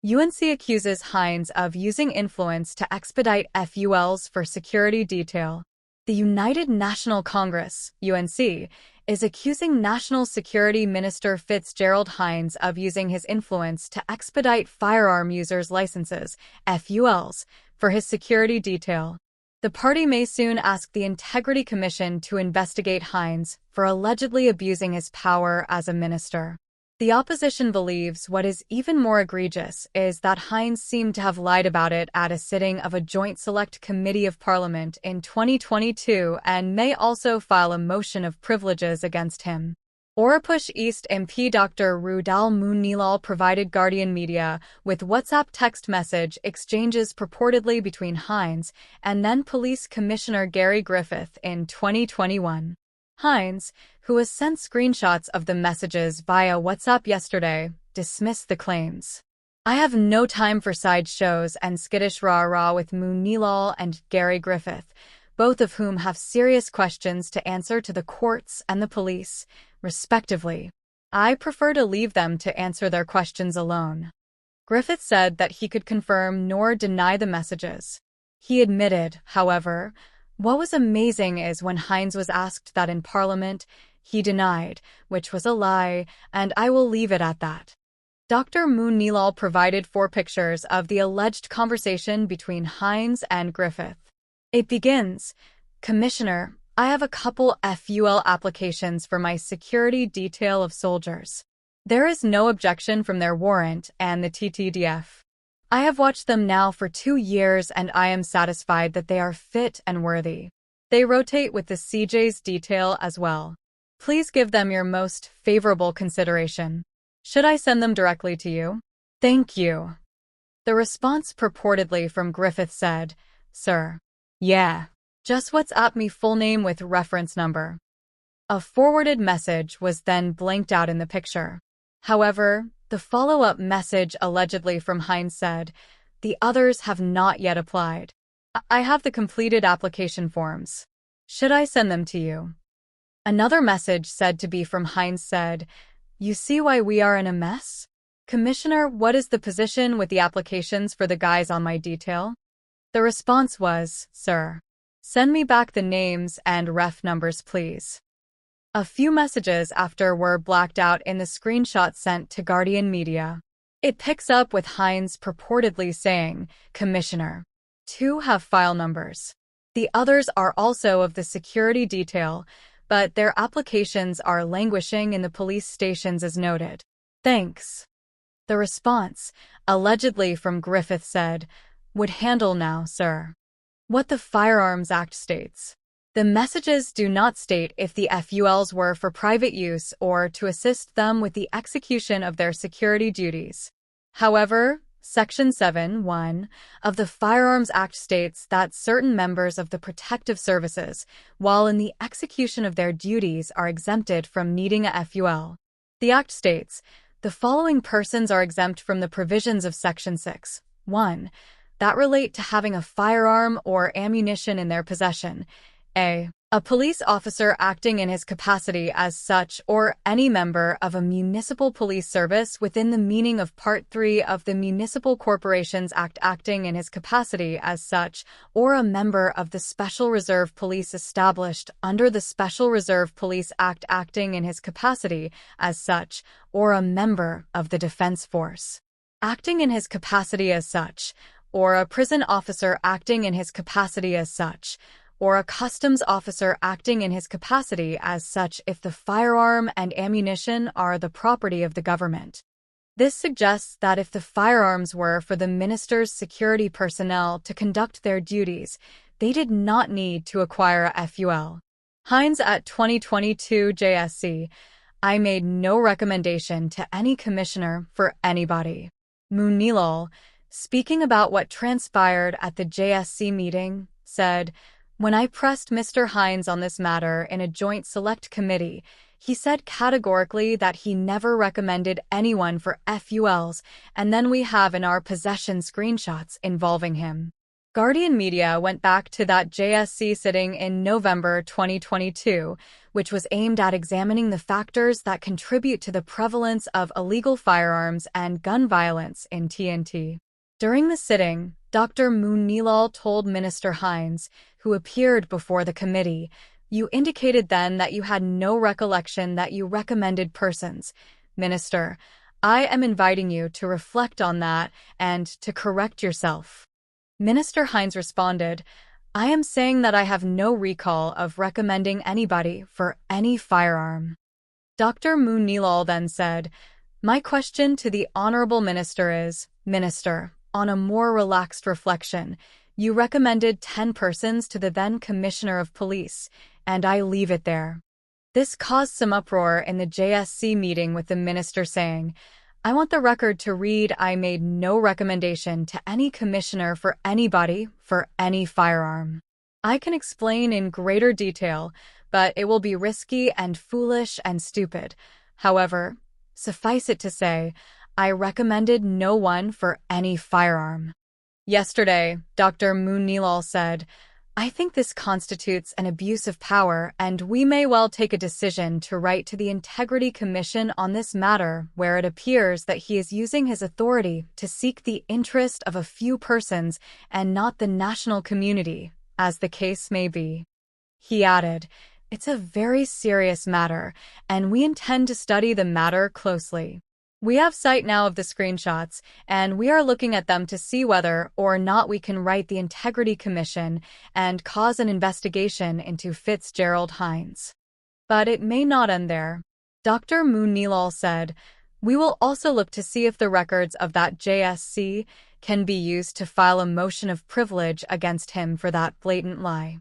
UNC accuses Hinds of using influence to expedite FULs for security detail. The United National Congress, UNC, is accusing National Security Minister Fitzgerald Hinds of using his influence to expedite firearm users' licenses, FULs, for his security detail. The party may soon ask the Integrity Commission to investigate Hinds for allegedly abusing his power as a minister. The opposition believes what is even more egregious is that Hinds seemed to have lied about it at a sitting of a Joint Select Committee of Parliament in 2022 and may also file a motion of privileges against him. Orapush East MP Dr. Rudal Moonilal provided Guardian Media with WhatsApp text message exchanges purportedly between Hinds and then Police Commissioner Gary Griffith in 2021. Hinds, who has sent screenshots of the messages via WhatsApp yesterday, dismissed the claims. "I have no time for sideshows and skittish rah-rah with Moonilal and Gary Griffith, both of whom have serious questions to answer to the courts and the police, respectively. I prefer to leave them to answer their questions alone." Griffith said that he could confirm nor deny the messages. He admitted, however, what was amazing is when Hinds was asked that in Parliament, he denied, which was a lie, and I will leave it at that. Dr. Moonilal provided 4 pictures of the alleged conversation between Hinds and Griffith. It begins, "Commissioner, I have a couple FUL applications for my security detail of soldiers. There is no objection from their warrant and the TTDF. I have watched them now for 2 years and I am satisfied that they are fit and worthy. They rotate with the CJ's detail as well. Please give them your most favorable consideration. Should I send them directly to you? Thank you." The response purportedly from Griffith said, "Sir. Yeah. Just WhatsApp me full name with reference number." A forwarded message was then blanked out in the picture. However, the follow-up message allegedly from Hinds said, "The others have not yet applied. I have the completed application forms. Should I send them to you?" Another message said to be from Hinds said, "You see why we are in a mess? Commissioner, what is the position with the applications for the guys on my detail?" The response was, "Sir. Send me back the names and ref numbers, please." A few messages after were blacked out in the screenshot sent to Guardian Media. It picks up with Hinds purportedly saying, "Commissioner. 2 have file numbers. The others are also of the security detail, but their applications are languishing in the police stations as noted. Thanks." The response, allegedly from Griffith said, "Would handle now, sir." What the Firearms Act states. The messages do not state if the FULs were for private use or to assist them with the execution of their security duties. However, Section 7(1) of the Firearms Act states that certain members of the protective services, while in the execution of their duties, are exempted from needing a FUL. The Act states, the following persons are exempt from the provisions of Section 6(1) that relate to having a firearm or ammunition in their possession. A police officer acting in his capacity as such or any member of a municipal police service within the meaning of Part 3 of the Municipal Corporations Act acting in his capacity as such or a member of the Special Reserve Police established under the Special Reserve Police Act acting in his capacity as such or a member of the Defense Force acting in his capacity as such or a prison officer acting in his capacity as such or a customs officer acting in his capacity as such if the firearm and ammunition are the property of the government. This suggests that if the firearms were for the minister's security personnel to conduct their duties, they did not need to acquire a FUL. Hinds at 2022 JSC, "I made no recommendation to any commissioner for anybody." Moonilal, speaking about what transpired at the JSC meeting, said, "When I pressed Mr. Hinds on this matter in a joint select committee, he said categorically that he never recommended anyone for FULs, and then we have in our possession screenshots involving him." Guardian Media went back to that JSC sitting in November 2022, which was aimed at examining the factors that contribute to the prevalence of illegal firearms and gun violence in TNT. During the sitting, Dr. Moonilal told Minister Hinds, who appeared before the committee, "You indicated then that you had no recollection that you recommended persons. Minister, I am inviting you to reflect on that and to correct yourself." Minister Hinds responded, "I am saying that I have no recall of recommending anybody for any firearm." Dr. Moonilal then said, "My question to the Honorable Minister is, Minister, on a more relaxed reflection, you recommended 10 persons to the then Commissioner of Police, and I leave it there." This caused some uproar in the JSC meeting, with the minister saying, "I want the record to read I made no recommendation to any commissioner for anybody for any firearm. I can explain in greater detail, but it will be risky and foolish and stupid. However, suffice it to say, I recommended no one for any firearm." Yesterday, Dr. Moonilal said, "I think this constitutes an abuse of power, and we may well take a decision to write to the Integrity Commission on this matter, where it appears that he is using his authority to seek the interest of a few persons and not the national community, as the case may be." He added, "It's a very serious matter, and we intend to study the matter closely. We have sight now of the screenshots, and we are looking at them to see whether or not we can write the Integrity Commission and cause an investigation into Fitzgerald Hinds. But it may not end there." Dr. Moonilal said, "We will also look to see if the records of that JSC can be used to file a motion of privilege against him for that blatant lie."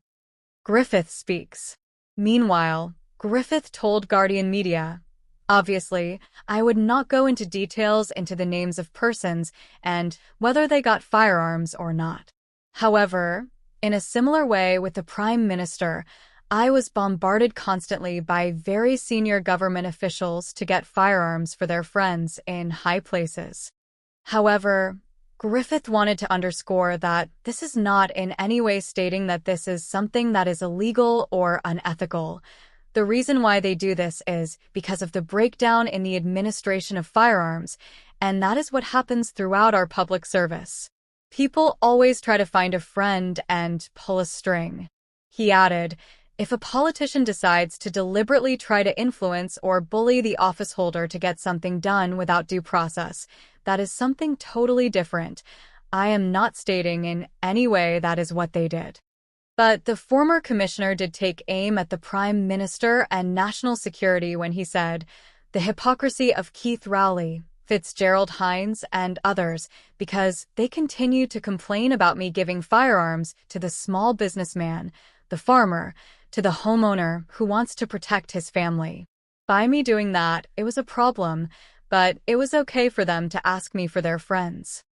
Griffith speaks. Meanwhile, Griffith told Guardian Media, "Obviously, I would not go into details into the names of persons and whether they got firearms or not. However, in a similar way with the Prime Minister, I was bombarded constantly by very senior government officials to get firearms for their friends in high places." However, Griffith wanted to underscore that this is not in any way stating that this is something that is illegal or unethical. The reason why they do this is because of the breakdown in the administration of firearms, and that is what happens throughout our public service. People always try to find a friend and pull a string. He added, "If a politician decides to deliberately try to influence or bully the office holder to get something done without due process, that is something totally different. I am not stating in any way that is what they did." But the former commissioner did take aim at the Prime Minister and national security when he said, "The hypocrisy of Keith Rowley, Fitzgerald Hinds, and others, because they continue to complain about me giving firearms to the small businessman, the farmer, to the homeowner who wants to protect his family. By me doing that, it was a problem, but it was okay for them to ask me for their friends."